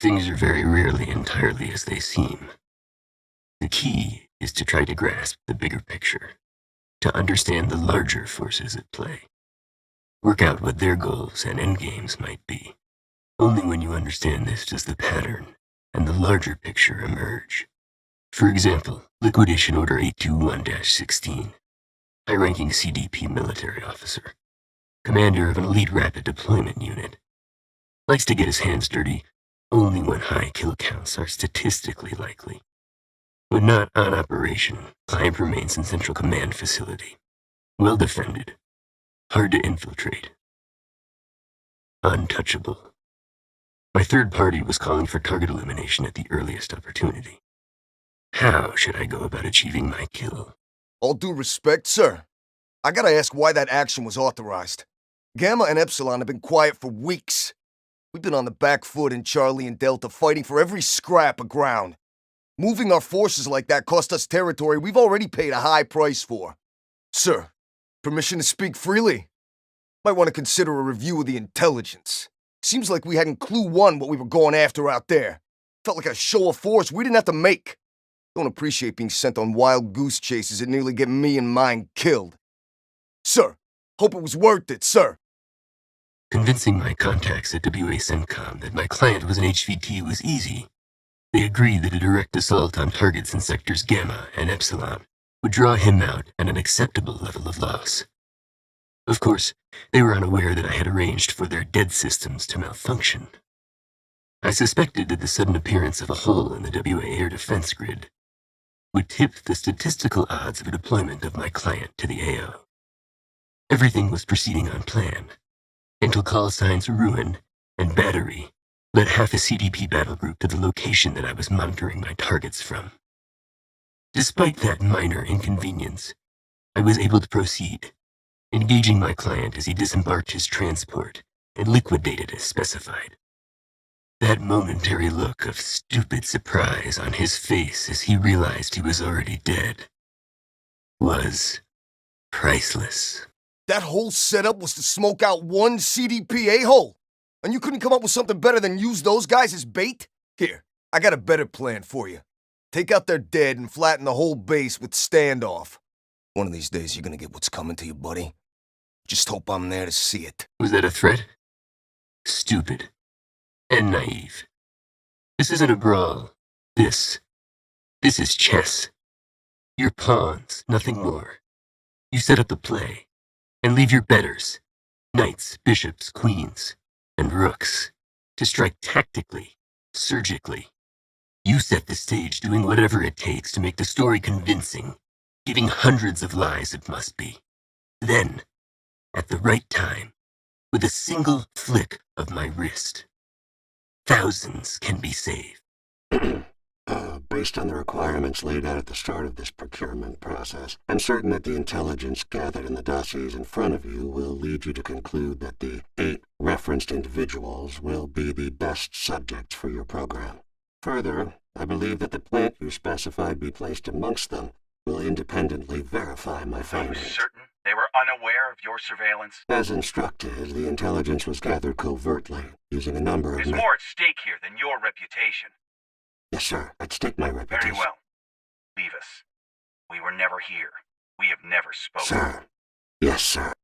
Things are very rarely entirely as they seem. The key is to try to grasp the bigger picture, to understand the larger forces at play. Work out what their goals and endgames might be. Only when you understand this does the pattern and the larger picture emerge. For example, Liquidation Order 821-16, high-ranking CDP military officer, commander of an elite rapid deployment unit, likes to get his hands dirty only when high kill counts are statistically likely. When not on operation, client remains in Central Command facility. Well defended, hard to infiltrate, untouchable. My third party was calling for target elimination at the earliest opportunity. How should I go about achieving my kill? All due respect, sir. I gotta ask why that action was authorized. Gamma and Epsilon have been quiet for weeks. We've been on the back foot in Charlie and Delta fighting for every scrap of ground. Moving our forces like that cost us territory we've already paid a high price for. Sir, permission to speak freely? Might want to consider a review of the intelligence. Seems like we hadn't clue one what we were going after out there. Felt like a show of force we didn't have to make. Don't appreciate being sent on wild goose chases that nearly get me and mine killed. Sir, hope it was worth it, sir. Convincing my contacts at WA CENTCOM that my client was an HVT was easy. They agreed that a direct assault on targets in sectors Gamma and Epsilon would draw him out at an acceptable level of loss. Of course, they were unaware that I had arranged for their dead systems to malfunction. I suspected that the sudden appearance of a hole in the WA air defense grid would tip the statistical odds of a deployment of my client to the AO. Everything was proceeding on plan, until call signs Ruin and Battery led half a CDP battle group to the location that I was monitoring my targets from. Despite that minor inconvenience, I was able to proceed, engaging my client as he disembarked his transport and liquidated as specified. That momentary look of stupid surprise on his face as he realized he was already dead was priceless. That whole setup was to smoke out one CDP a-hole? And you couldn't come up with something better than use those guys as bait? Here, I got a better plan for you. Take out their dead and flatten the whole base with standoff. One of these days you're gonna get what's coming to you, buddy. Just hope I'm there to see it. Was that a threat? Stupid. And naive. This isn't a brawl. This is chess. You're pawns, nothing more. You set up the play, and leave your betters, knights, bishops, queens, and rooks, to strike tactically, surgically. You set the stage doing whatever it takes to make the story convincing, giving hundreds of lies it must be. Then, at the right time, with a single flick of my wrist, thousands can be saved. Based on the requirements laid out at the start of this procurement process, I'm certain that the intelligence gathered in the dossiers in front of you will lead you to conclude that the 8 referenced individuals will be the best subjects for your program. Further, I believe that the plant you specified be placed amongst them will independently verify my findings. Are you certain they were unaware of your surveillance? As instructed, the intelligence was gathered covertly, using a number of... There's more at stake here than your reputation. Yes, sir. At stake my reputation. Very well. Leave us. We were never here. We have never spoken. Sir. Yes, sir.